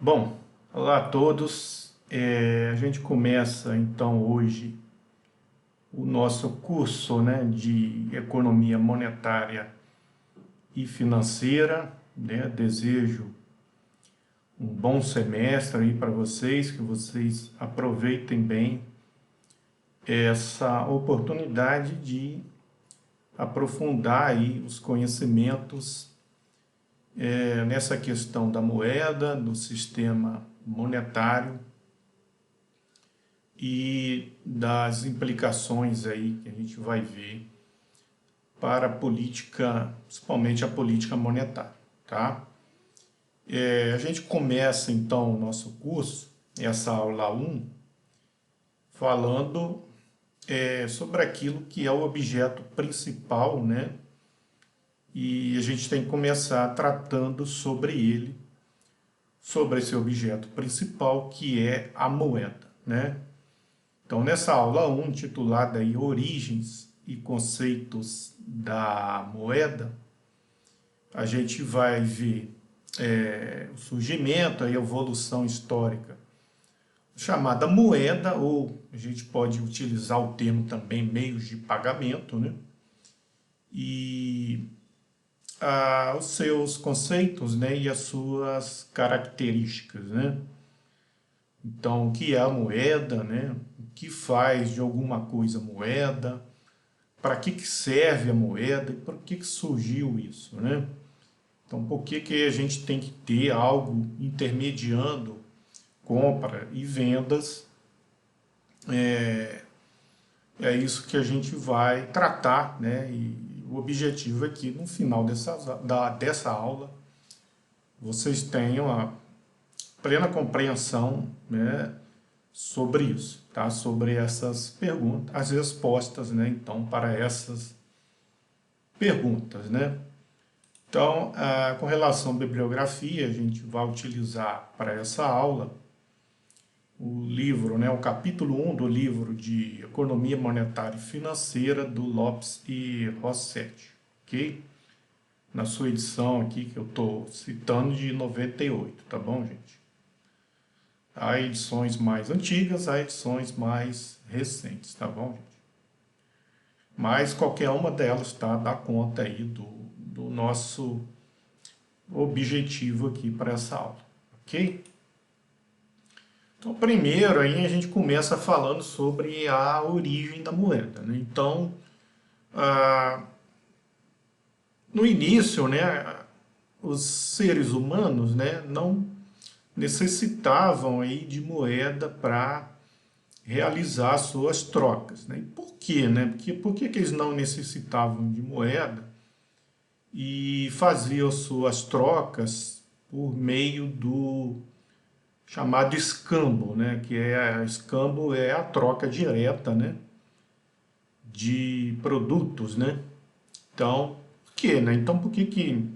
Bom, olá a todos. A gente começa então hoje o nosso curso, né, de Economia Monetária e Financeira, né? Desejo um bom semestre aí para vocês, que vocês aproveitem bem essa oportunidade de aprofundar aí os conhecimentos nessa questão da moeda, do sistema monetário e das implicações aí que a gente vai ver para a política, principalmente a política monetária, tá? A gente começa então o nosso curso, essa aula 1, falando sobre aquilo que é o objeto principal, né? E a gente tem que começar tratando sobre ele, sobre esse objeto principal, que é a moeda, né? Então, nessa aula 1, intitulada aí Origens e Conceitos da Moeda, a gente vai ver o surgimento e a evolução histórica chamada moeda, ou a gente pode utilizar o termo também meios de pagamento, né? E os seus conceitos, né, e as suas características, né? Então, o que é a moeda, né? O que faz de alguma coisa moeda? Para que serve a moeda? E por que surgiu isso, né? Então, por que a gente tem que ter algo intermediando compra e vendas? É isso que a gente vai tratar, né? E o objetivo aqui, no final dessa aula, vocês tenham a plena compreensão, né, sobre isso, tá? Sobre essas perguntas, as respostas, né, então, para essas perguntas, né? Então, com relação à bibliografia, a gente vai utilizar para essa aula o livro, né, o capítulo 1 do livro de Economia Monetária e Financeira do Lopes e Rossetti, ok? Na sua edição aqui, que eu estou citando, de 98, tá bom, gente? Há edições mais antigas, há edições mais recentes, tá bom, gente? Mas qualquer uma delas, tá, dá conta aí do nosso objetivo aqui para essa aula, ok? Então, primeiro aí a gente começa falando sobre a origem da moeda, né? Então, no início, né, os seres humanos, né, não necessitavam aí de moeda para realizar suas trocas, né? E por quê, né? Por que eles não necessitavam de moeda e faziam suas trocas por meio do chamado escambo, né? Escambo é a troca direta, né, de produtos, né? Então, por quê, né? Então, por que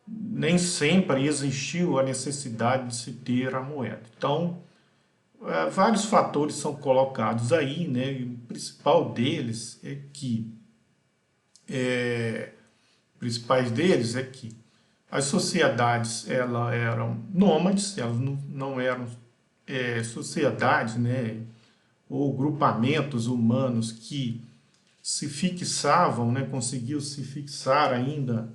nem sempre existiu a necessidade de se ter a moeda? Então, vários fatores são colocados aí, né? E o principal deles é que principais deles é que as sociedades elas eram nômades, elas não eram sociedades, né, ou grupamentos humanos que se fixavam, né, conseguiam se fixar ainda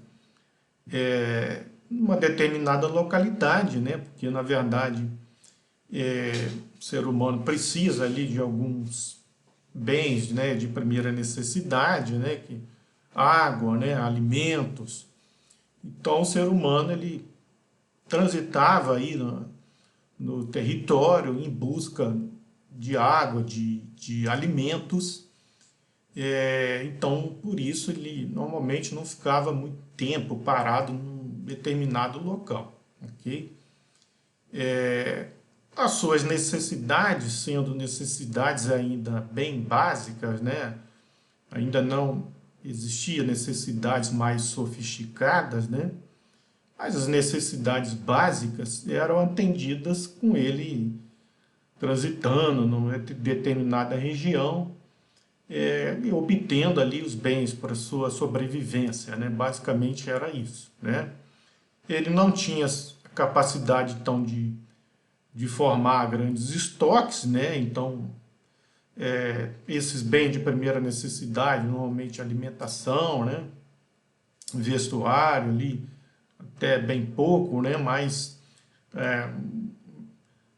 numa determinada localidade, né, porque na verdade o ser humano precisa ali de alguns bens, né, de primeira necessidade, né, que água, né, alimentos. Então o ser humano ele transitava aí no território em busca de água, de alimentos. Então, por isso, ele normalmente não ficava muito tempo parado num determinado local. Ok? As suas necessidades, sendo necessidades ainda bem básicas, né? Ainda não existia necessidades mais sofisticadas, né? Mas as necessidades básicas eram atendidas com ele transitando numa determinada região e obtendo ali os bens para sua sobrevivência, né? Basicamente era isso, né? Ele não tinha capacidade então de formar grandes estoques, né? Então, esses bens de primeira necessidade, normalmente alimentação, né? Vestuário ali, até bem pouco, né? Mas,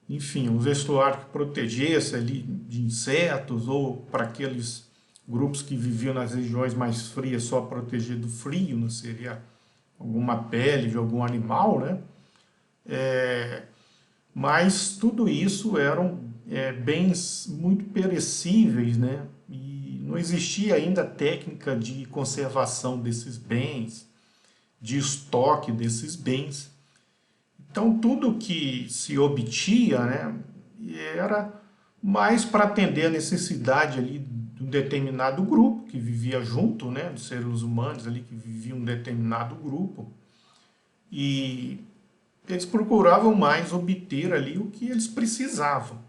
enfim, um vestuário que protegesse ali de insetos ou para aqueles grupos que viviam nas regiões mais frias, só proteger do frio, não seria alguma pele de algum animal, né? Mas tudo isso eram bens muito perecíveis, né? E não existia ainda técnica de conservação desses bens, de estoque desses bens. Então, tudo que se obtia, né, era mais para atender a necessidade ali de um determinado grupo que vivia junto, né, dos seres humanos ali que viviam um determinado grupo. E eles procuravam mais obter ali o que eles precisavam.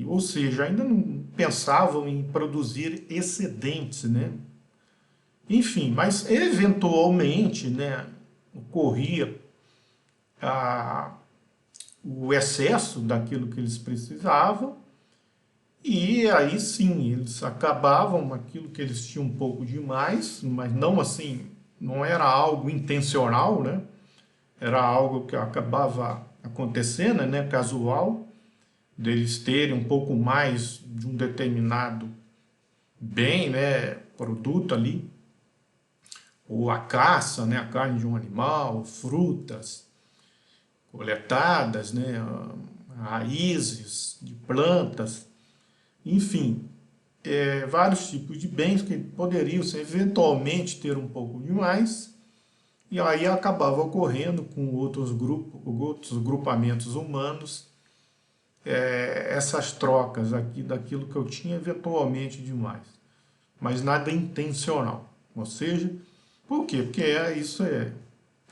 Ou seja, ainda não pensavam em produzir excedentes, né? Enfim, mas eventualmente, né, ocorria a, o excesso daquilo que eles precisavam, e aí sim, eles acabavam aquilo que eles tinham um pouco demais, mas não assim, não era algo intencional, né? Era algo que acabava acontecendo, né, casual, deles terem um pouco mais de um determinado bem, né, produto ali, ou a caça, né, a carne de um animal, frutas coletadas, né, raízes de plantas, enfim, vários tipos de bens que poderiam eventualmente ter um pouco de mais, e aí acabava ocorrendo com outros grupamentos humanos, essas trocas aqui daquilo que eu tinha eventualmente demais, mas nada intencional. Ou seja, por quê? Porque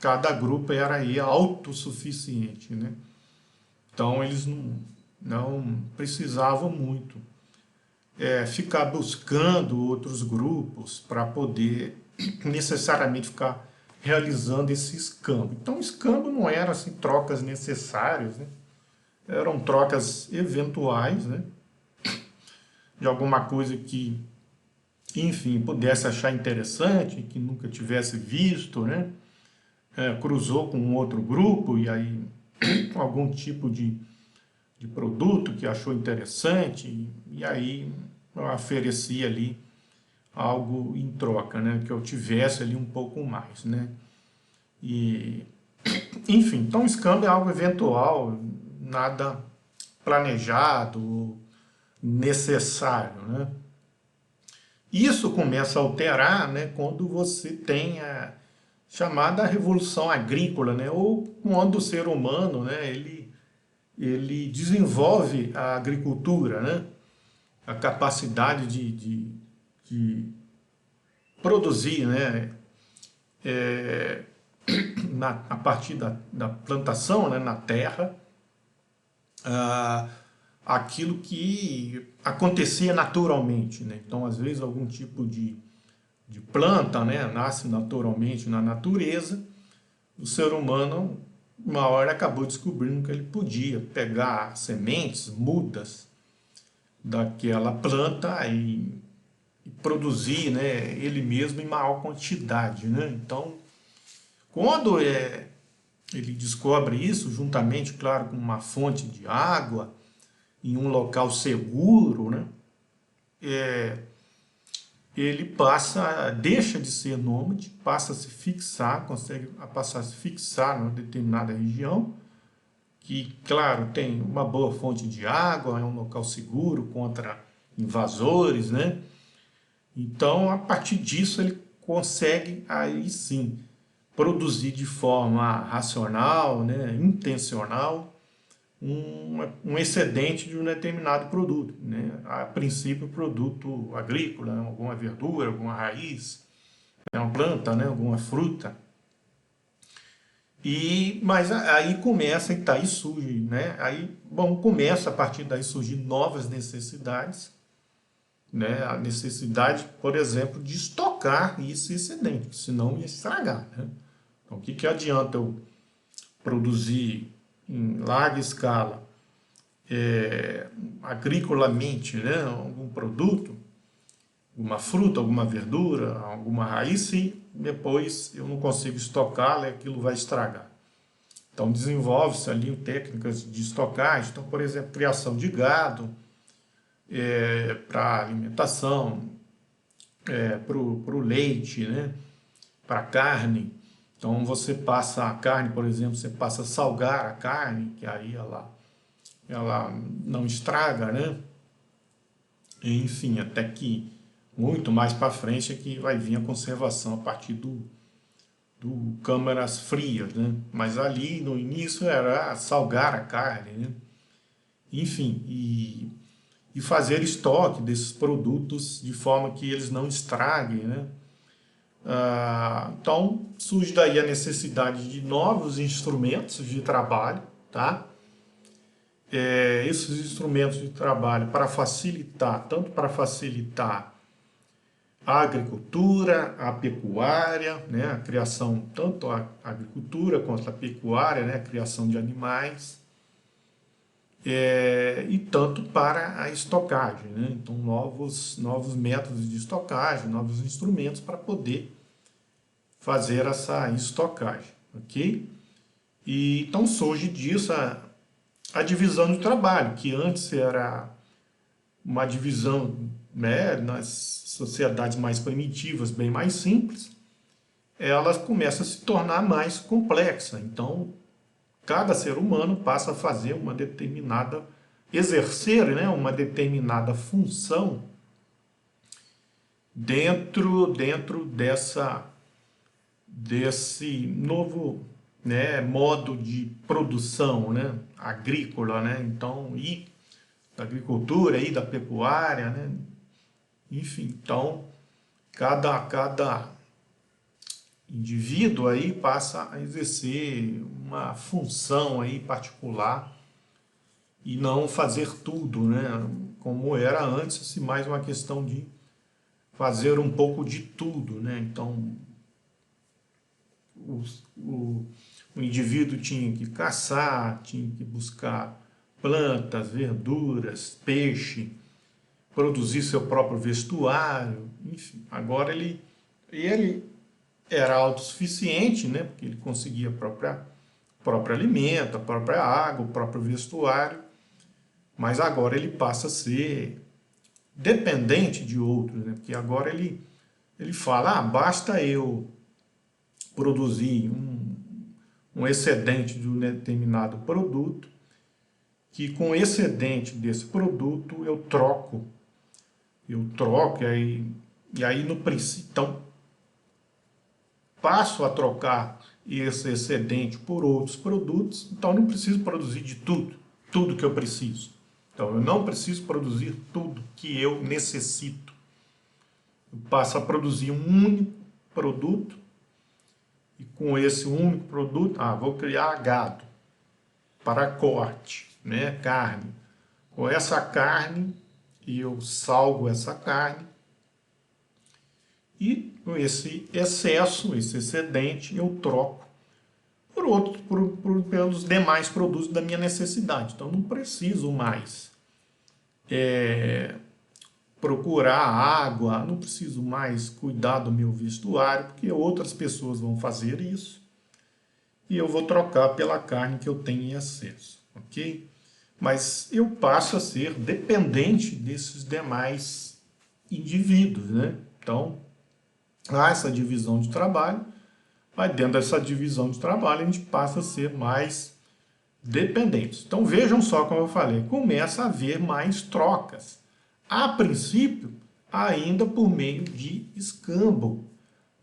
cada grupo era aí autossuficiente, né? Então eles não precisavam muito ficar buscando outros grupos para poder necessariamente ficar realizando esse escambo. Então o escambo não era assim trocas necessárias, né? Eram trocas eventuais, né? De alguma coisa que, enfim, pudesse achar interessante, que nunca tivesse visto, né? Cruzou com um outro grupo e aí algum tipo de produto que achou interessante e aí eu oferecia ali algo em troca, né? Que eu tivesse ali um pouco mais, né? E, enfim, então o escambo é algo eventual, nada planejado, necessário, né? Isso começa a alterar, né, quando você tem a chamada revolução agrícola, né, ou quando o ser humano, né, ele desenvolve a agricultura, né, a capacidade de produzir, né, a partir da plantação, né, na terra, ah, aquilo que acontecia naturalmente, né? Então, às vezes, algum tipo de planta, né, nasce naturalmente na natureza, o ser humano, uma hora, acabou descobrindo que ele podia pegar sementes, mudas daquela planta e produzir, né, ele mesmo em maior quantidade, né? Então, quando ele descobre isso, juntamente, claro, com uma fonte de água, em um local seguro, né? Ele deixa de ser nômade, passa a se fixar, consegue passar a se fixar numa determinada região, que, claro, tem uma boa fonte de água, é um local seguro contra invasores, né? Então, a partir disso, ele consegue, aí sim, produzir de forma racional, né, intencional, um excedente de um determinado produto, né? A princípio, produto agrícola, né? Alguma verdura, alguma raiz, né? Uma planta, né? Alguma fruta. Mas aí começa, e tá, aí surge, né? Aí, bom, começa a partir daí surgir novas necessidades, né? A necessidade, por exemplo, de estocar esse excedente, senão ia estragar, né? Então, o que adianta eu produzir em larga escala, agricolamente, né, algum produto, uma fruta, alguma verdura, alguma raiz, se depois eu não consigo estocá-la, aquilo vai estragar. Então desenvolve-se ali técnicas de estocagem, então, por exemplo, criação de gado para alimentação, para o leite, né, para carne. Então você passa a carne, por exemplo, você passa a salgar a carne, que aí ela não estraga, né? Enfim, até que muito mais para frente é que vai vir a conservação a partir do câmaras frias, né? Mas ali no início era salgar a carne, né? Enfim, e fazer estoque desses produtos de forma que eles não estraguem, né? Então surge daí a necessidade de novos instrumentos de trabalho, tá? Esses instrumentos de trabalho para facilitar, tanto para facilitar a agricultura, a pecuária, né, a criação, tanto a agricultura quanto a pecuária, né, a criação de animais, e tanto para a estocagem, né, então novos métodos de estocagem, novos instrumentos para poder fazer essa estocagem, ok? E então surge disso a divisão de trabalho, que antes era uma divisão, né, nas sociedades mais primitivas, bem mais simples, ela começa a se tornar mais complexa. Então, cada ser humano passa a fazer uma determinada, exercer, né, uma determinada função dentro desse novo, né, modo de produção, né, agrícola, né, então, e da agricultura e da pecuária, né, enfim, então cada indivíduo aí passa a exercer uma função aí particular e não fazer tudo, né, como era antes, assim, mais uma questão de fazer um pouco de tudo, né, então o indivíduo tinha que caçar, tinha que buscar plantas, verduras, peixe, produzir seu próprio vestuário, enfim. Agora ele era autossuficiente, né, porque ele conseguia próprio alimento, a própria água, o próprio vestuário, mas agora ele passa a ser dependente de outros, né, porque agora ele fala, basta eu produzir um excedente de um determinado produto, que com o excedente desse produto eu troco, e aí no princípio, então, passo a trocar esse excedente por outros produtos, então eu não preciso produzir de tudo que eu preciso. Então eu não preciso produzir tudo que eu necessito. Eu passo a produzir um único produto, e com esse único produto, vou criar gado para corte, né, carne. Com essa carne, eu salgo essa carne, e com esse excesso, esse excedente, eu troco pelos demais produtos da minha necessidade. Então, não preciso mais procurar água, não preciso mais cuidar do meu vestuário, porque outras pessoas vão fazer isso, e eu vou trocar pela carne que eu tenho em excesso, ok? Mas eu passo a ser dependente desses demais indivíduos, né? Então, há essa divisão de trabalho, mas dentro dessa divisão de trabalho a gente passa a ser mais dependentes. Então vejam só como eu falei, começa a haver mais trocas. A princípio, ainda por meio de escambo.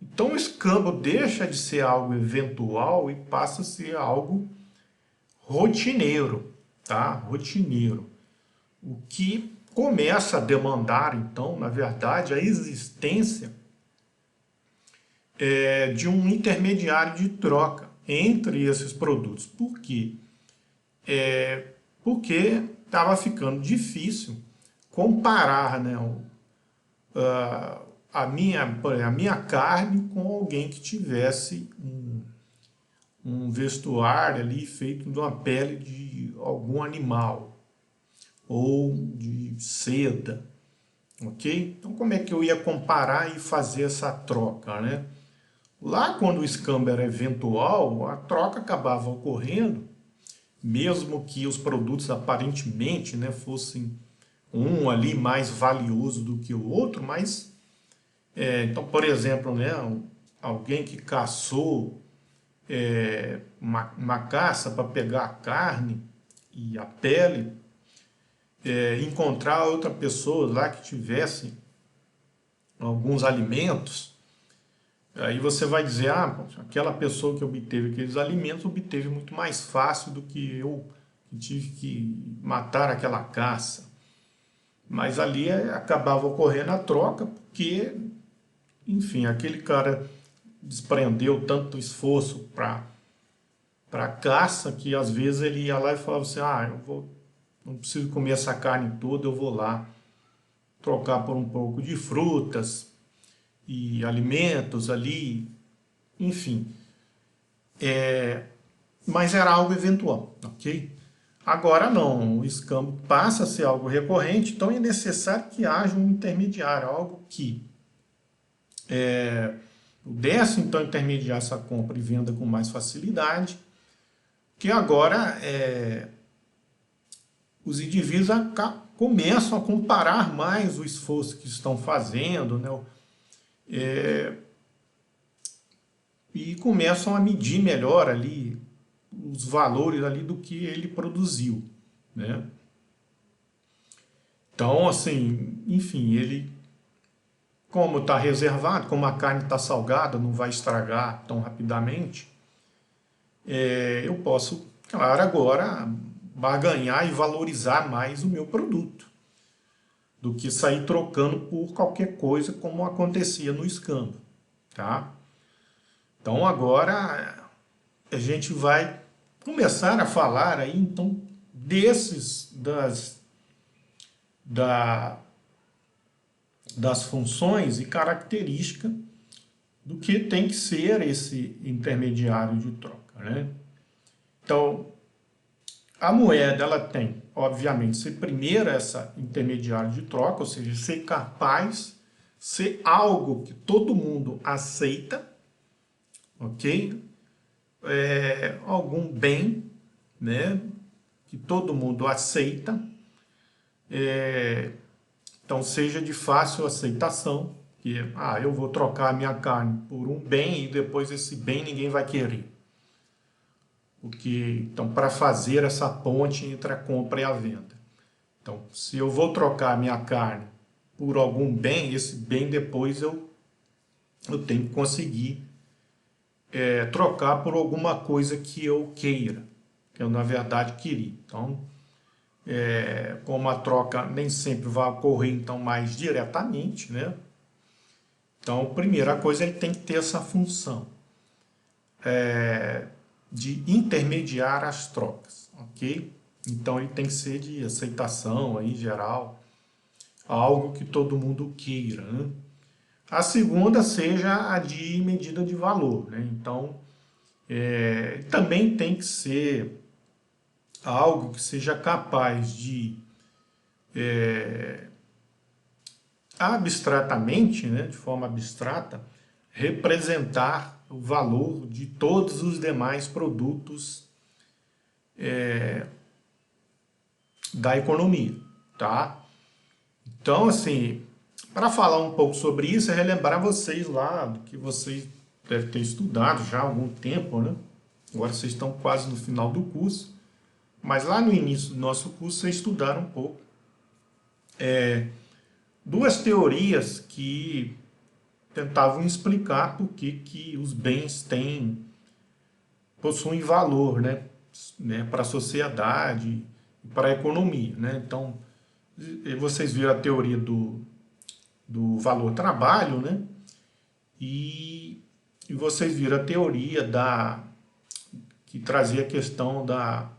Então o escambo deixa de ser algo eventual e passa a ser algo rotineiro, tá? Rotineiro. O que começa a demandar, então, na verdade, a existência de um intermediário de troca entre esses produtos. Por quê? Porque estava ficando difícil comparar, né, a minha carne com alguém que tivesse um vestuário ali feito de uma pele de algum animal ou de seda, ok? Então como é que eu ia comparar e fazer essa troca, né? Lá quando o escambo era eventual, a troca acabava ocorrendo, mesmo que os produtos aparentemente, né, fossem um ali mais valioso do que o outro, mas, então, por exemplo, né, alguém que caçou uma caça para pegar a carne e a pele, encontrar outra pessoa lá que tivesse alguns alimentos, aí você vai dizer, aquela pessoa que obteve aqueles alimentos obteve muito mais fácil do que eu, que tive que matar aquela caça. Mas ali acabava ocorrendo a troca, porque, enfim, aquele cara desprendeu tanto esforço para a caça, que às vezes ele ia lá e falava assim, não preciso comer essa carne toda, eu vou lá trocar por um pouco de frutas e alimentos ali, enfim. Mas era algo eventual, ok? Agora não, o escambo passa a ser algo recorrente, então é necessário que haja um intermediário, algo que pudesse então intermediar essa compra e venda com mais facilidade, que agora os indivíduos começam a comparar mais o esforço que estão fazendo, né? E começam a medir melhor ali os valores ali do que ele produziu, né? Então, assim, enfim, ele, como está reservado, como a carne está salgada, não vai estragar tão rapidamente, eu posso, claro, agora barganhar e valorizar mais o meu produto do que sair trocando por qualquer coisa como acontecia no escambo, tá? Então agora a gente vai começar a falar aí então das funções e características do que tem que ser esse intermediário de troca, né? Então, a moeda, ela tem, obviamente, ser primeiro essa intermediário de troca, ou seja, ser capaz, ser algo que todo mundo aceita, ok? Algum bem, né, que todo mundo aceita, então seja de fácil aceitação, que eu vou trocar a minha carne por um bem e depois esse bem ninguém vai querer. Porque, então, para fazer essa ponte entre a compra e a venda. Então, se eu vou trocar a minha carne por algum bem, esse bem depois eu tenho que conseguir trocar por alguma coisa que eu queira, que eu na verdade queria. Então, como a troca nem sempre vai ocorrer então mais diretamente, né? Então, a primeira coisa, ele tem que ter essa função de intermediar as trocas, ok? Então, ele tem que ser de aceitação aí, geral, algo que todo mundo queira, né? A segunda seja a de medida de valor, né? Então, também tem que ser algo que seja capaz de abstratamente, né, de forma abstrata, representar o valor de todos os demais produtos da economia, tá? Então, assim, para falar um pouco sobre isso, é relembrar vocês lá, do que vocês devem ter estudado já há algum tempo, né? Agora vocês estão quase no final do curso, mas lá no início do nosso curso vocês estudaram um pouco duas teorias que tentavam explicar por que os bens possuem valor, né, para a sociedade e para a economia, né? Então, vocês viram a teoria do valor trabalho, né? E vocês viram a teoria que trazia a questão da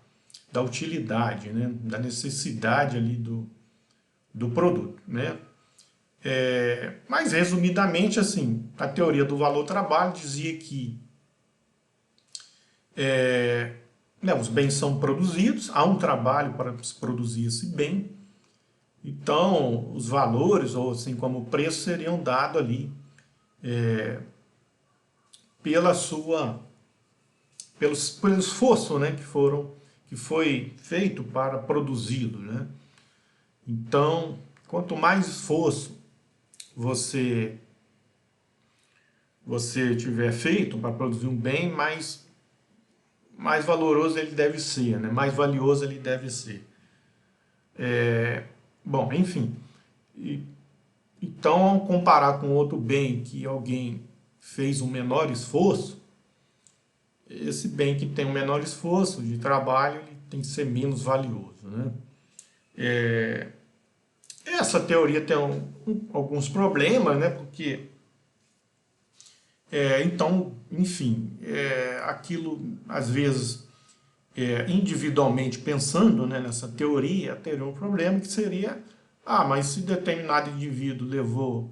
utilidade, né? Da necessidade ali do produto, né? Mas, resumidamente, assim, a teoria do valor trabalho dizia que Né, os bens são produzidos, há um trabalho para se produzir esse bem, então os valores, ou assim como o preço, seriam dados ali pela sua, pelo esforço, né, que foi feito para produzi-lo, né? Então, quanto mais esforço você tiver feito para produzir um bem, mais valoroso ele deve ser, né? Mais valioso ele deve ser. Bom, enfim. Então, ao comparar com outro bem que alguém fez um menor esforço, esse bem que tem um menor esforço de trabalho, ele tem que ser menos valioso, né? Essa teoria tem alguns problemas, né? Porque, então, enfim, aquilo, às vezes, individualmente pensando, né, nessa teoria, teria um problema que seria, mas se determinado indivíduo levou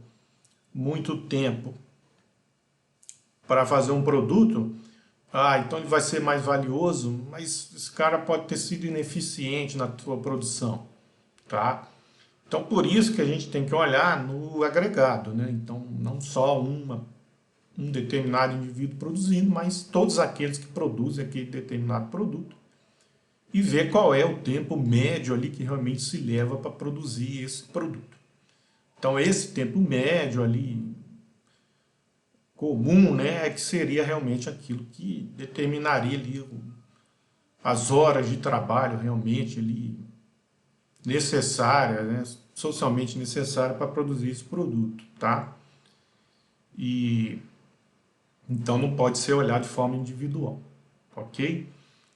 muito tempo para fazer um produto, então ele vai ser mais valioso, mas esse cara pode ter sido ineficiente na sua produção, tá? Então, por isso que a gente tem que olhar no agregado, né? Então, não só um determinado indivíduo produzindo, mas todos aqueles que produzem aquele determinado produto e ver qual é o tempo médio ali que realmente se leva para produzir esse produto. Então, esse tempo médio ali, comum, né, é que seria realmente aquilo que determinaria ali as horas de trabalho realmente ali necessárias, né, socialmente necessárias para produzir esse produto, tá? E então não pode ser olhado de forma individual, ok?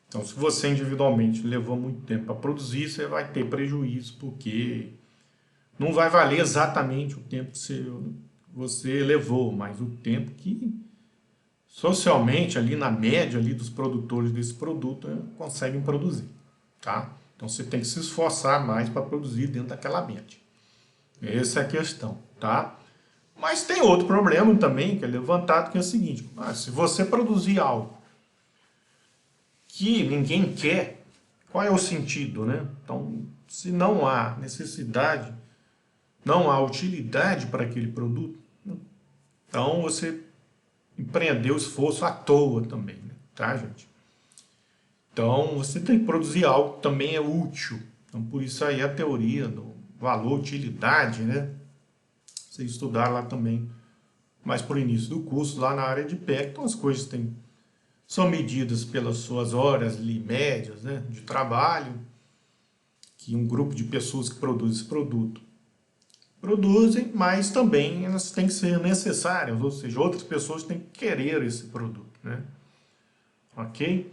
Então, se você individualmente levou muito tempo para produzir, você vai ter prejuízo, porque não vai valer exatamente o tempo que você levou, mas o tempo que socialmente, ali na média ali dos produtores desse produto, conseguem produzir, tá? Então você tem que se esforçar mais para produzir dentro daquela média. Essa é a questão, tá? Mas tem outro problema também que é levantado, que é o seguinte: se você produzir algo que ninguém quer, qual é o sentido, né? Então, se não há necessidade, não há utilidade para aquele produto, então você empreendeu esforço à toa também, né? Tá, gente? Então, você tem que produzir algo que também é útil. Então, por isso aí a teoria do valor, utilidade, né? Você estudar lá também, mais por início do curso, lá na área de PEC. Então, as coisas são medidas pelas suas horas ali, médias, né, de trabalho, que um grupo de pessoas que produz esse produto produzem, mas também elas têm que ser necessárias, ou seja, outras pessoas têm que querer esse produto, né? Ok?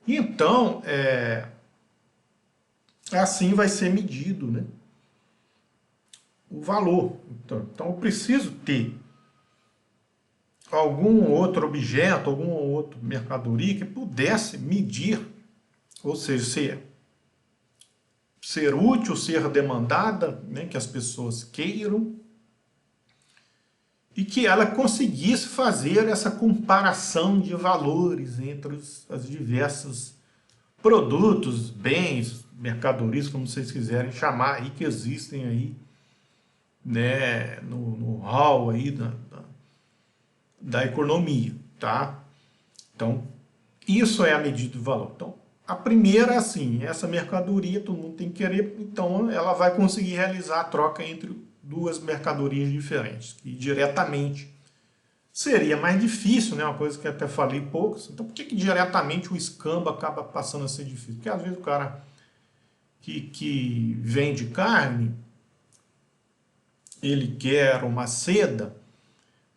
Então, assim vai ser medido, né, o valor. Então, eu preciso ter algum outro objeto, algum outro mercadoria que pudesse medir, ou seja, ser útil, ser demandada, né, que as pessoas queiram, e que ela conseguisse fazer essa comparação de valores entre os diversos produtos, bens, mercadorias, como vocês quiserem chamar aí, que existem aí, né, no hall aí da economia, tá? Então, isso é a medida de valor. Então, a primeira é assim, essa mercadoria todo mundo tem que querer, então ela vai conseguir realizar a troca entre duas mercadorias diferentes, que diretamente seria mais difícil, né? Uma coisa que eu até falei poucos. Então, por que diretamente o escambo acaba passando a ser difícil? Porque às vezes o cara que vende carne, ele quer uma seda,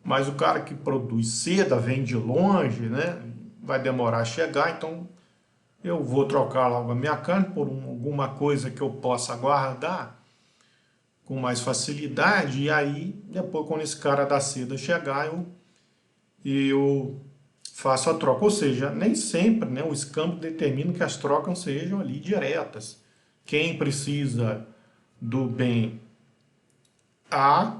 mas o cara que produz seda vem de longe, né? Vai demorar a chegar, então eu vou trocar logo a minha carne por alguma coisa que eu possa guardar com mais facilidade, e aí depois quando esse cara da seda chegar, eu faço a troca. Ou seja, nem sempre, né, o escambo determina que as trocas sejam ali diretas. Quem precisa do bem A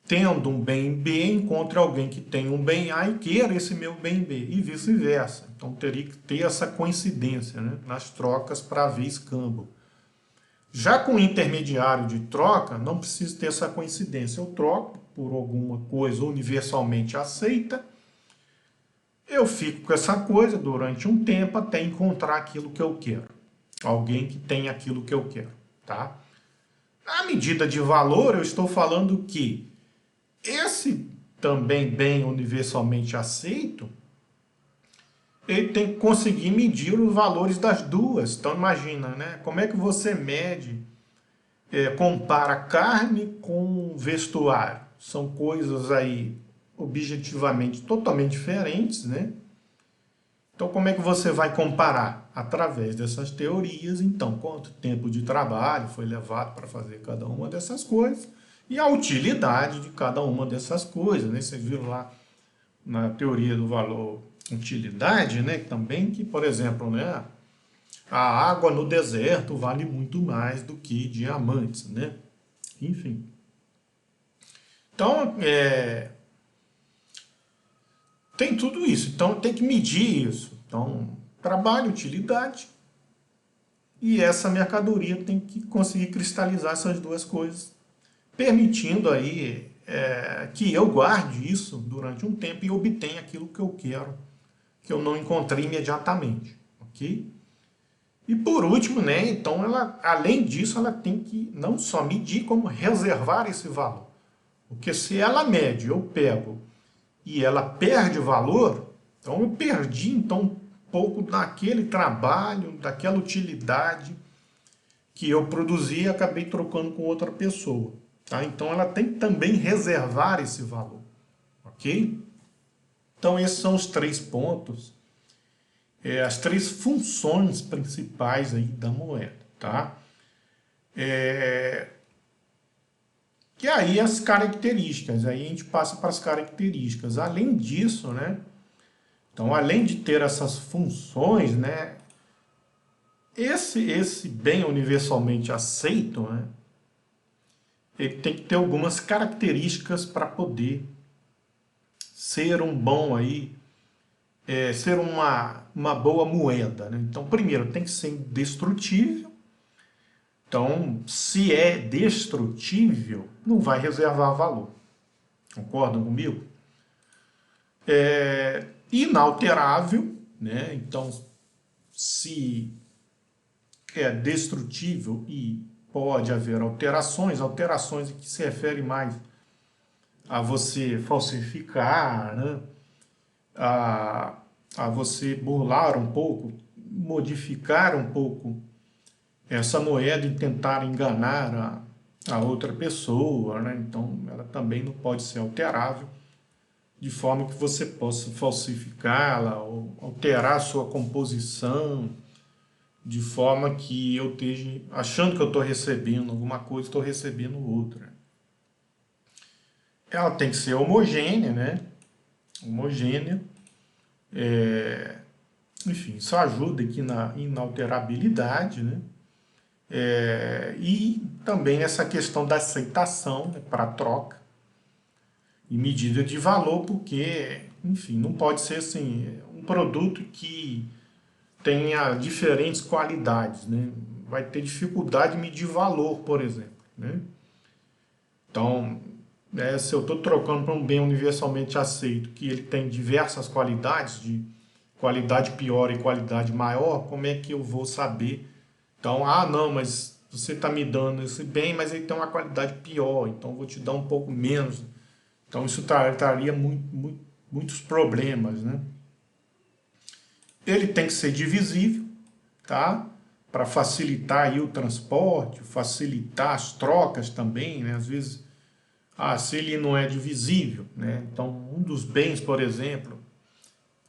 tendo um bem B, encontre alguém que tem um bem A e queira esse meu bem B, e vice-versa. Então teria que ter essa coincidência, né, nas trocas para haver escambo. Já com o intermediário de troca, não precisa ter essa coincidência. Eu troco por alguma coisa universalmente aceita, eu fico com essa coisa durante um tempo até encontrar aquilo que eu quero. Alguém que tem aquilo que eu quero, tá? Na medida de valor, eu estou falando que esse também bem universalmente aceito, ele tem que conseguir medir os valores das duas. Então imagina, né? Como é que você mede, compara carne com vestuário? São coisas aí objetivamente totalmente diferentes, né? Então como é que você vai comparar? Através dessas teorias, então, quanto tempo de trabalho foi levado para fazer cada uma dessas coisas e a utilidade de cada uma dessas coisas, né? Vocês viram lá na teoria do valor utilidade, né? Também que, por exemplo, né? A água no deserto vale muito mais do que diamantes, né? Enfim. Então, tem tudo isso. Então, tem que medir isso. Então, trabalho, utilidade, e essa mercadoria tem que conseguir cristalizar essas duas coisas, permitindo aí que eu guarde isso durante um tempo e obtenha aquilo que eu quero, que eu não encontrei imediatamente, ok? E por último, né, então ela, além disso, ela tem que não só medir, como reservar esse valor. Porque se ela mede, eu pego, e ela perde valor, então eu perdi então um pouco daquele trabalho, daquela utilidade que eu produzi e acabei trocando com outra pessoa. Tá? Então ela tem que também reservar esse valor. Ok? Então esses são os 3 pontos, as 3 funções principais aí da moeda. Tá? E aí as características, aí a gente passa para as características. Além disso, né? Então, além de ter essas funções, né? Esse bem universalmente aceito, né? Ele tem que ter algumas características para poder ser um bom aí, ser uma boa moeda, né? Então, primeiro, tem que ser indestrutível. Então, se é destrutível, não vai reservar valor. Concordam comigo? Inalterável, né? Então, se é destrutível e pode haver alterações que se refere mais a você falsificar, né? a você burlar um pouco, modificar um pouco essa moeda e tentar enganar a outra pessoa, né? Então ela também não pode ser alterável, de forma que você possa falsificá-la ou alterar a sua composição, de forma que eu esteja achando que eu estou recebendo alguma coisa, estou recebendo outra. Ela tem que ser homogênea, né? Homogênea. Enfim, isso ajuda aqui na inalterabilidade, né? E também nessa questão da aceitação, né, para troca e medida de valor, porque, enfim, não pode ser assim, um produto que tenha diferentes qualidades, né? Vai ter dificuldade de medir valor, por exemplo, né? Então, se eu estou trocando para um bem universalmente aceito, que ele tem diversas qualidades, de qualidade pior e qualidade maior, como é que eu vou saber? Então, não, mas você está me dando esse bem, mas ele tem uma qualidade pior, então eu vou te dar um pouco menos. Então, isso traria muitos problemas, né? Ele tem que ser divisível, tá? Para facilitar aí o transporte, facilitar as trocas também, né? Às vezes, se ele não é divisível, né? Então, um dos bens, por exemplo,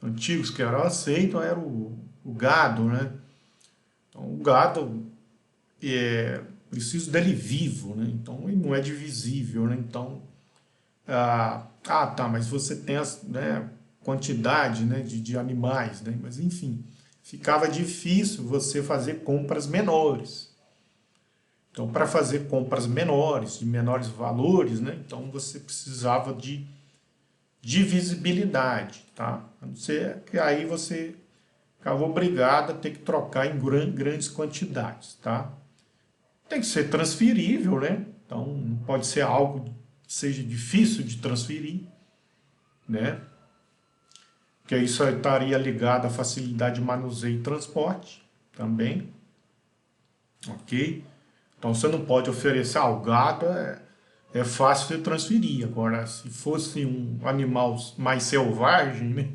antigos que eram aceitos era o gado, né? Então, o gado preciso dele vivo, né? Então, ele não é divisível, né? Então, tá, mas você tem né, quantidade, né, de animais, né? Mas enfim, ficava difícil você fazer compras menores. Então, para fazer compras menores, de menores valores, né? Então você precisava de divisibilidade, tá? A não ser que aí você ficava obrigado a ter que trocar em grandes quantidades, tá? Tem que ser transferível, né? Então não pode ser algo que seja difícil de transferir, né? Porque isso estaria ligado à facilidade de manuseio e transporte também, ok? Então você não pode oferecer o gado, é fácil de transferir. Agora, se fosse um animal mais selvagem, né,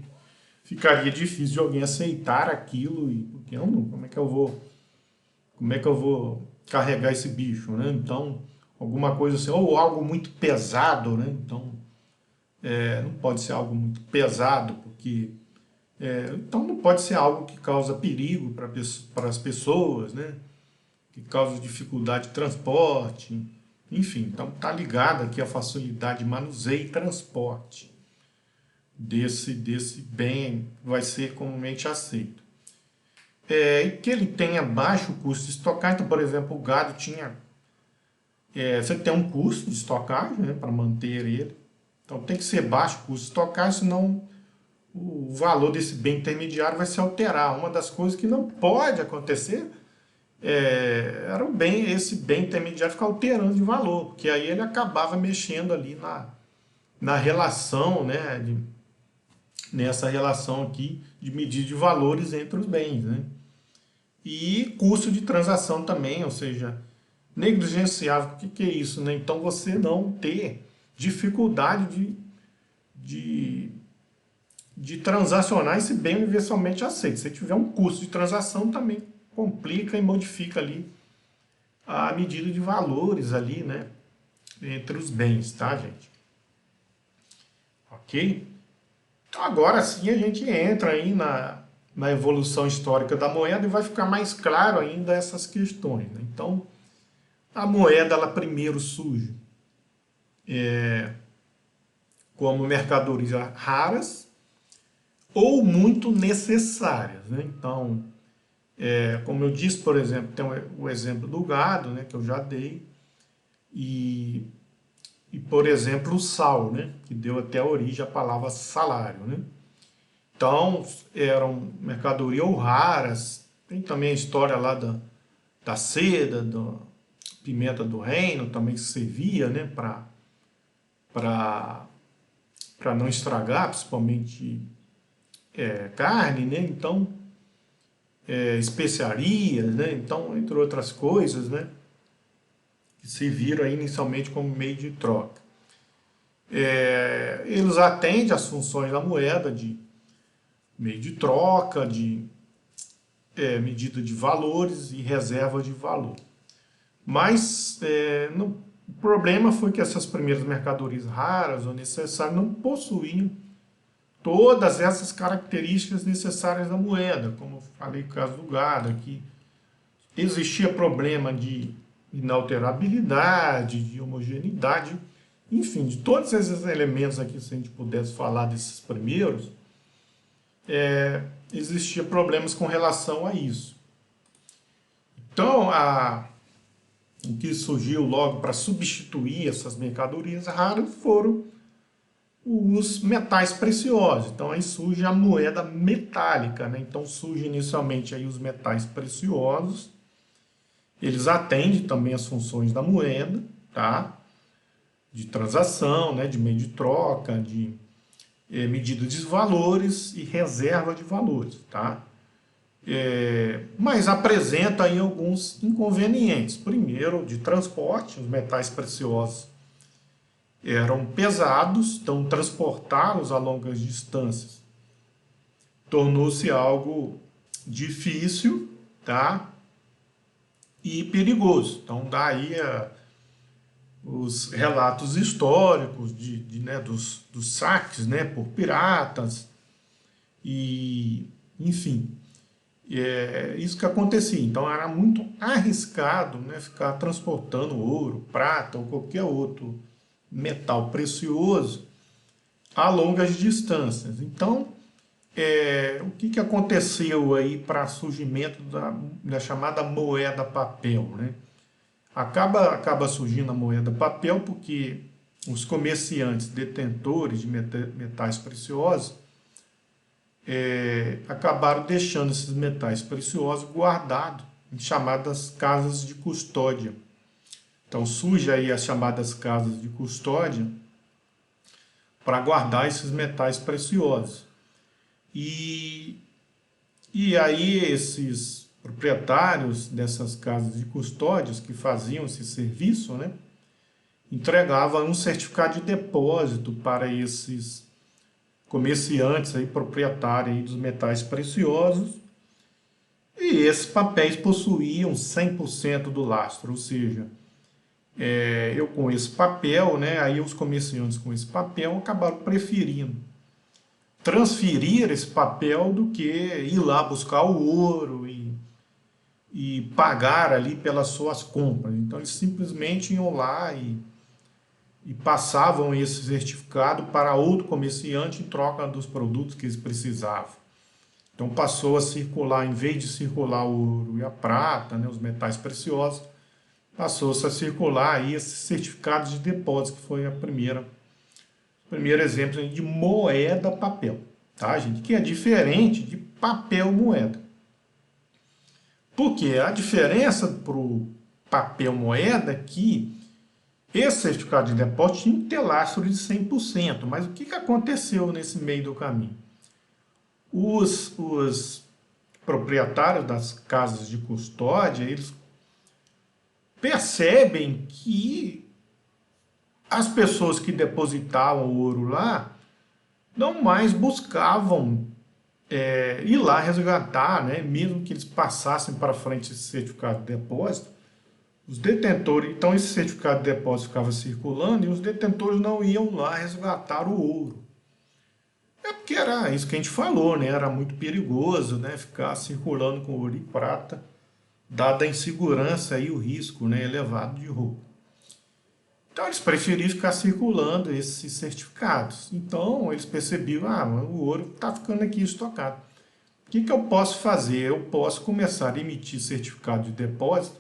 ficaria difícil de alguém aceitar aquilo. E porque não, como é que eu vou carregar esse bicho, né? Então, alguma coisa assim, ou algo muito pesado, né? Então, não pode ser algo muito pesado, porque então não pode ser algo que causa perigo para as pessoas, né? Que causa dificuldade de transporte, enfim. Então está ligado aqui a facilidade de manuseio e transporte desse bem vai ser comumente aceito. E que ele tenha baixo custo de estocar, então, por exemplo, o gado tinha... você tem um custo de estocagem, né, para manter ele, então tem que ser baixo o custo de estocagem, senão o valor desse bem intermediário vai se alterar. Uma das coisas que não pode acontecer era esse bem intermediário ficar alterando de valor, porque aí ele acabava mexendo ali na relação, né, nessa relação aqui de medida de valores entre os bens, né? E custo de transação também, ou seja, negligenciável. O que é isso, né? Então você não ter dificuldade de transacionar esse bem universalmente aceito. Se tiver um custo de transação, também complica e modifica ali a medida de valores ali, né, entre os bens, tá, gente? Ok? Então agora sim a gente entra aí na evolução histórica da moeda e vai ficar mais claro ainda essas questões, né? Então, a moeda, ela primeiro surge como mercadorias raras ou muito necessárias, né? Então, como eu disse, por exemplo, tem o exemplo do gado, né, que eu já dei, e por exemplo, o sal, né, que deu até a origem à palavra salário, né? Então, eram mercadorias ou raras. Tem também a história lá da seda, da pimenta do reino, também que servia, né, para não estragar, principalmente carne, né? Então, especiarias, né? Então, entre outras coisas, né, que serviram aí inicialmente como meio de troca. Eles atendem às funções da moeda de meio de troca, de medida de valores e reserva de valor. Mas o problema foi que essas primeiras mercadorias raras ou necessárias não possuíam todas essas características necessárias da moeda, como eu falei no caso do gado aqui. Existia problema de inalterabilidade, de homogeneidade, enfim, de todos esses elementos aqui, se a gente pudesse falar desses primeiros, existia problemas com relação a isso. Então, o que surgiu logo para substituir essas mercadorias raras foram os metais preciosos. Então aí surge a moeda metálica, né? Então surge inicialmente aí os metais preciosos. Eles atendem também as funções da moeda, tá? De transação, né? De meio de troca, de medida de valores e reserva de valores, tá? Mas apresenta aí alguns inconvenientes. Primeiro, de transporte, os metais preciosos eram pesados, então transportá-los a longas distâncias tornou-se algo difícil, tá? E perigoso. Então daí os relatos históricos né, dos saques, né, por piratas e enfim, isso que acontecia. Então era muito arriscado, né, ficar transportando ouro, prata ou qualquer outro metal precioso a longas distâncias. Então, o que aconteceu aí para surgimento da chamada moeda papel, né? Acaba surgindo a moeda papel porque os comerciantes detentores de metais preciosos acabaram deixando esses metais preciosos guardados em chamadas casas de custódia. Então surge aí as chamadas casas de custódia para guardar esses metais preciosos. E aí esses proprietários dessas casas de custódias que faziam esse serviço, né, entregavam um certificado de depósito para esses comerciantes aí, proprietários aí dos metais preciosos, e esses papéis possuíam 100% do lastro, ou seja, eu com esse papel, né, aí os comerciantes com esse papel acabaram preferindo transferir esse papel do que ir lá buscar o ouro e pagar ali pelas suas compras. Então eles simplesmente iam lá e passavam esse certificado para outro comerciante em troca dos produtos que eles precisavam. Então passou a circular, em vez de circular o ouro e a prata, né, os metais preciosos, passou-se a circular aí esses certificados de depósito, que foi o primeiro exemplo de moeda papel, tá, gente? Que é diferente de papel moeda. Porque a diferença para o papel moeda é que esse certificado de depósito tinha que ter lastro de 100%, mas o que aconteceu nesse meio do caminho? Os proprietários das casas de custódia, eles percebem que as pessoas que depositavam o ouro lá não mais buscavam ir lá resgatar, né? Mesmo que eles passassem para frente esse certificado de depósito, os detentores, então esse certificado de depósito ficava circulando e os detentores não iam lá resgatar o ouro. É porque era isso que a gente falou, né? Era muito perigoso, né? Ficar circulando com ouro e prata, dada a insegurança e o risco, né, elevado de roubo. Então eles preferiam ficar circulando esses certificados. Então eles percebiam, o ouro está ficando aqui estocado. O que eu posso fazer? Eu posso começar a emitir certificado de depósito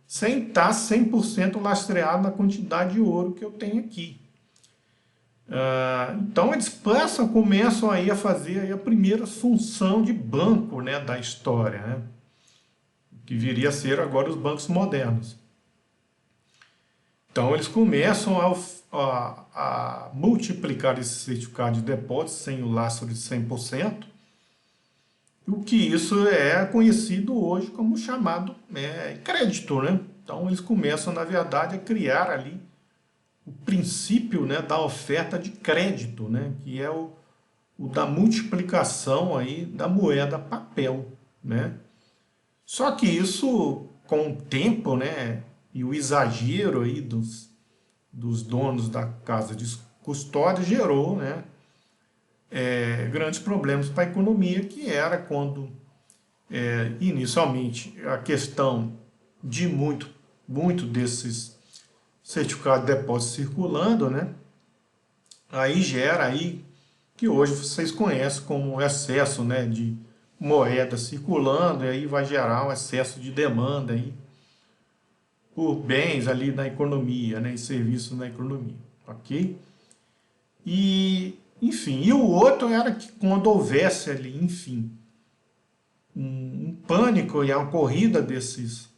sem estar 100% lastreado na quantidade de ouro que eu tenho aqui. Então eles começam aí a fazer aí a primeira função de banco, né, da história, né, que viria a ser agora os bancos modernos. Então eles começam a multiplicar esse certificado de depósito sem o lastro de 100%, o que isso é conhecido hoje como chamado crédito, né? Então eles começam, na verdade, a criar ali o princípio, né, da oferta de crédito, né, que é o da multiplicação aí da moeda papel, né? Só que isso, com o tempo, né, e o exagero aí dos donos da casa de custódia gerou, né, grandes problemas para a economia, que era quando, inicialmente, a questão de muito desses certificados de depósito circulando, né, aí gera aí que hoje vocês conhecem como excesso, né, de moeda circulando, e aí vai gerar um excesso de demanda aí por bens ali na economia, né, e serviços na economia, ok? E, enfim, e o outro era que quando houvesse ali, enfim, um pânico e a corrida desses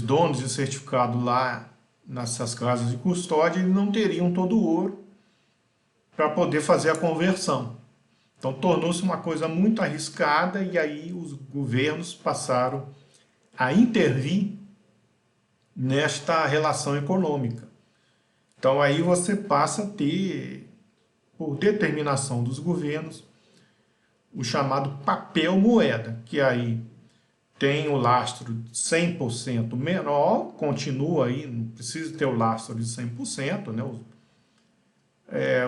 donos de certificado lá nessas casas de custódia, eles não teriam todo o ouro para poder fazer a conversão. Então tornou-se uma coisa muito arriscada e aí os governos passaram a intervir nesta relação econômica. Então aí você passa a ter, por determinação dos governos, o chamado papel moeda, que aí tem o lastro de 100% menor, continua aí, não precisa ter o lastro de 100%, né?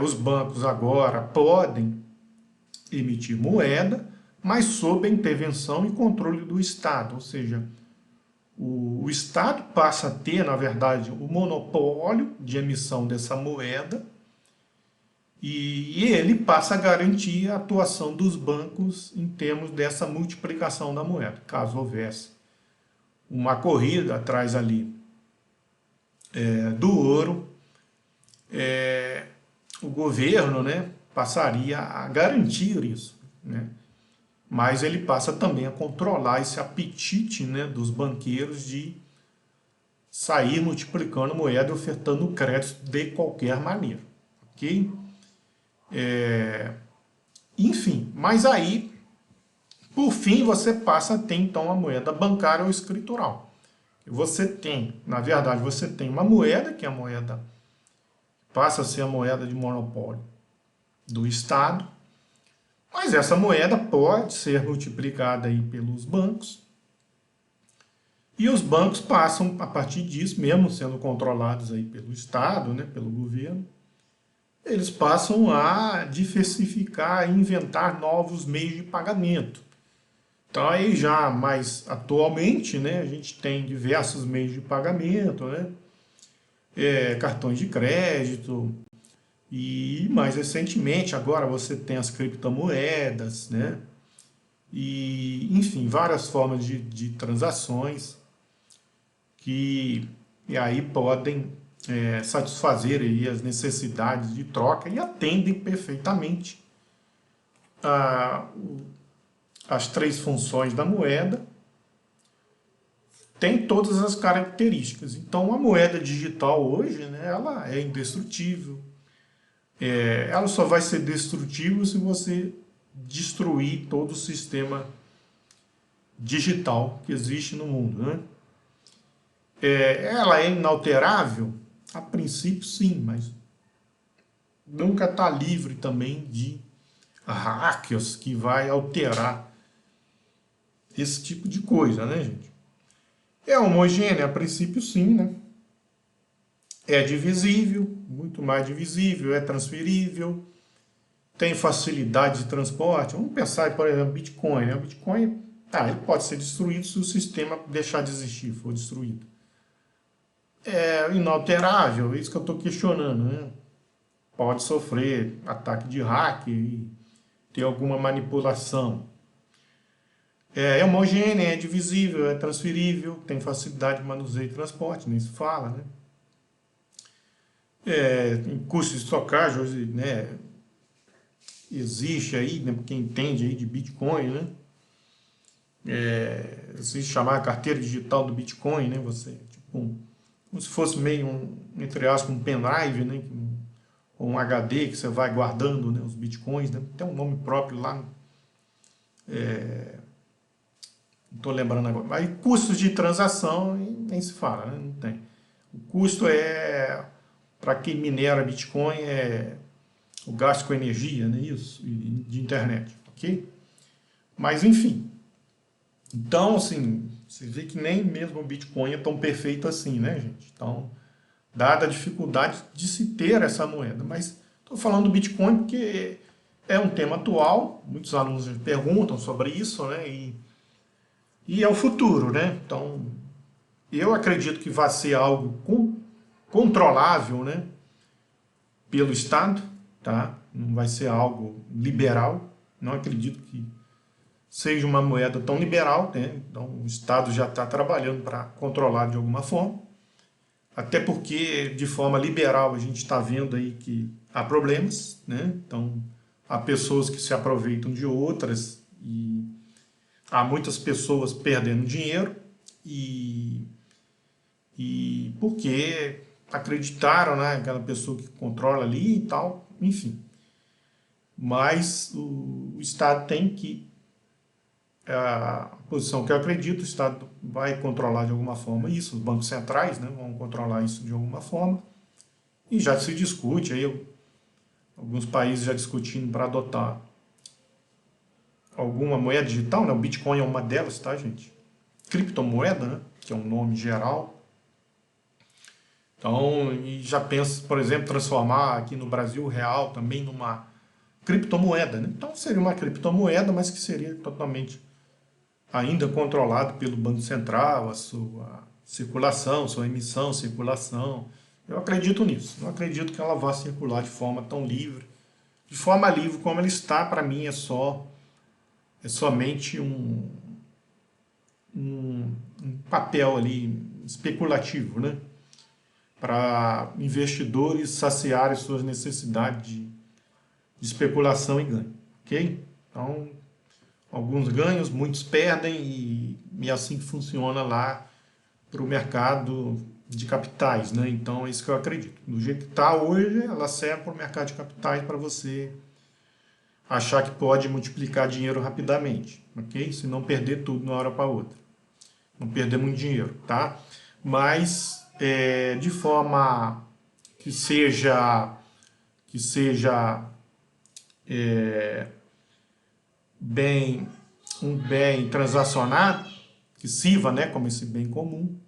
Os bancos agora podem emitir moeda, mas sob a intervenção e controle do Estado, ou seja, o Estado passa a ter, na verdade, o monopólio de emissão dessa moeda e ele passa a garantir a atuação dos bancos em termos dessa multiplicação da moeda, caso houvesse uma corrida atrás ali do ouro, o governo, né, passaria a garantir isso, né? Mas ele passa também a controlar esse apetite, né, dos banqueiros de sair multiplicando moeda e ofertando crédito de qualquer maneira, ok? Enfim, mas aí, por fim, você passa a ter então a moeda bancária ou escritural. Você tem, na verdade, você tem uma moeda, que é a moeda, passa a ser a moeda de monopólio do Estado, mas essa moeda pode ser multiplicada aí pelos bancos, e os bancos passam, a partir disso, mesmo sendo controlados aí pelo Estado, né, pelo governo, eles passam a diversificar, a inventar novos meios de pagamento. Então aí já mais atualmente, né, a gente tem diversos meios de pagamento, né, cartões de crédito, e mais recentemente agora você tem as criptomoedas, né, e enfim, várias formas de transações que e aí podem satisfazer aí as necessidades de troca e atendem perfeitamente as três funções da moeda, tem todas as características. Então a moeda digital hoje, né, ela é indestrutível, ela só vai ser destrutível se você destruir todo o sistema digital que existe no mundo, né? Ela é inalterável? A princípio, sim, mas nunca está livre também de hackers que vai alterar esse tipo de coisa, né, gente? É homogênea? A princípio, sim, né? É divisível, muito mais divisível, é transferível, tem facilidade de transporte. Vamos pensar, por exemplo, Bitcoin, né? O Bitcoin, ele pode ser destruído se o sistema deixar de existir, for destruído. É inalterável, isso que eu estou questionando, né? Pode sofrer ataque de hack e ter alguma manipulação. É homogênea, é divisível, é transferível, tem facilidade de manuseio e transporte, nem se fala, né? Em custo de estocagem, hoje, né, existe aí, né, quem entende aí de Bitcoin, né? Se chamar a carteira digital do Bitcoin, né? Você, tipo, como se fosse meio, entre aspas, um pendrive, né? Ou um HD que você vai guardando, né, os Bitcoins, né? Tem um nome próprio lá, não estou lembrando agora. Aí custos de transação nem se fala, né? Não tem. O custo para quem minera Bitcoin, o gasto com energia, né? Isso, de internet, ok? Mas enfim, então assim, você vê que nem mesmo o Bitcoin é tão perfeito assim, né, gente? Então, dada a dificuldade de se ter essa moeda, mas estou falando do Bitcoin porque é um tema atual, muitos alunos perguntam sobre isso, né? E é o futuro, né? Então, eu acredito que vai ser algo controlável, né, pelo Estado, tá? Não vai ser algo liberal. Não acredito que seja uma moeda tão liberal, né? Então o Estado já está trabalhando para controlar de alguma forma. Até porque de forma liberal a gente está vendo aí que há problemas, né? Então há pessoas que se aproveitam de outras e há muitas pessoas perdendo dinheiro e porque acreditaram, né, aquela pessoa que controla ali e tal, enfim. Mas o Estado tem que, a posição que eu acredito, o Estado vai controlar de alguma forma isso, os bancos centrais, né, vão controlar isso de alguma forma, e já se discute, aí alguns países já discutindo para adotar alguma moeda digital, né, o Bitcoin é uma delas, tá, gente? Criptomoeda, né, que é um nome geral. Então, e já penso, por exemplo, transformar aqui no Brasil o real também numa criptomoeda, né? Então seria uma criptomoeda, mas que seria totalmente ainda controlado pelo Banco Central, a sua circulação, sua emissão, circulação. Eu acredito nisso. Não acredito que ela vá circular de forma tão livre. De forma livre como ela está, para mim, é somente um papel ali especulativo, né? Para investidores saciarem suas necessidades de especulação e ganho, ok? Então, alguns ganhos, muitos perdem e assim funciona lá para o mercado de capitais, né? Então, é isso que eu acredito. Do jeito que está hoje, ela serve para o mercado de capitais para você achar que pode multiplicar dinheiro rapidamente, ok? Se não perder tudo de uma hora para outra. Não perder muito dinheiro, tá? Mas de forma que seja bem um bem transacionado, que sirva, né, como esse bem comum,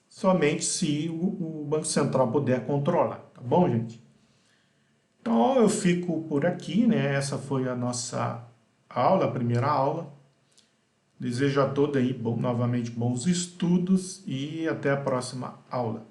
somente se o Banco Central puder controlar, tá bom, gente? Então eu fico por aqui, né? Essa foi a nossa aula, a primeira aula. Desejo a todos aí novamente bons estudos e até a próxima aula.